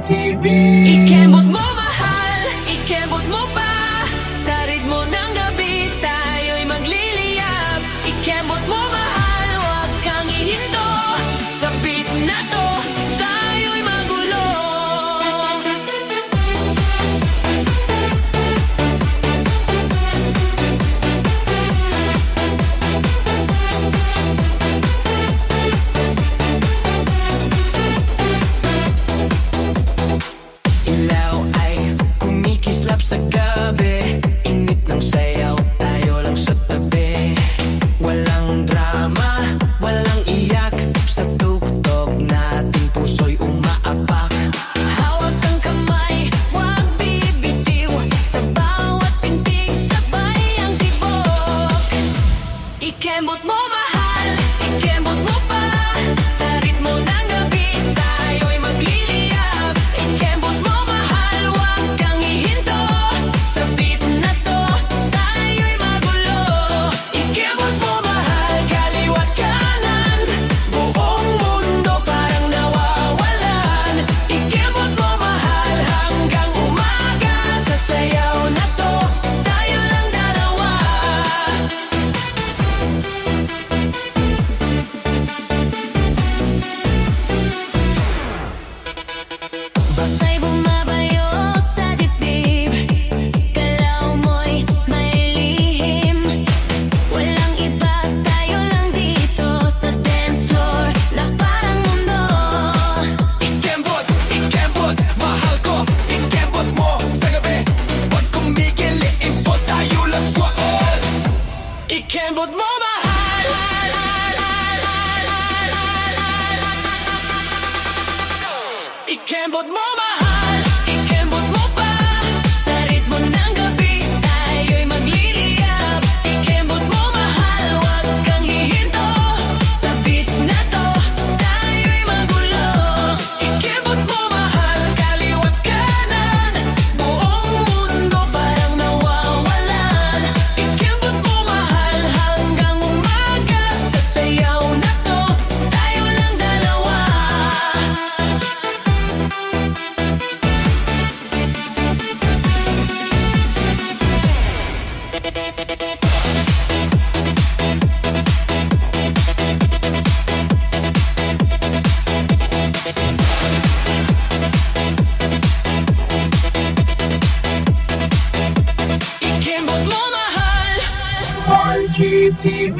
TV. Ikembot mo mahal, ikembot mo pa. Sa ritmo ng gabi tayo'y magliliyab. Ikembot mo mahal, huwag kang ihinto. Sa beat na to, tayo'y magulo. Ilaw ay kumikislap sa gabi. Init ng sayaw, tayo lang sa tabi. Walang drama, walang iyak. Sa tugtog nating puso'y umaapak. Hawak ang kamay, huwag bibitiw. Sa bawat pintig, sabay ang tibok. Ikembot mo mahal, ikembot mo pa. Sa ritmo ng gabi, tayo'y magliliyab. Ikembot mo mahal, huwag kang ihinto. Sa beat na to, tayo'y magulo. Ikembot mo mahal, kaliwat kanan. Buong mundo parang nawawalan. Ikembot mo mahal, hanggang umaga. Sa sayaw na to, tayo lang dalawa. Basa'y bumabayo sa dibdib. Galaw mo'y may lihim. Walang iba, tayo lang dito sa dance floor na parang mundo. Ikembot, ikembot, mahal ko. Ikembot mo sa gabi. Huwag kumigiliin po, tayo lang doon. Ikembot mo mahal. Ikembot mo mahal, ikembot mo pa. Sa ritmo ng gabi, tayo'y magliliyab. Ikembot mo mahal, huwag kang hihinto. Sa beat na to, tayo'y magulo. Ikembot mo mahal, kaliwat kanan. Buong mundo parang nawawalan. Ikembot mo mahal, hanggang umaga. Sa sayaw na to, tayo lang dalawa. Ikembot mo mahal. RGTV.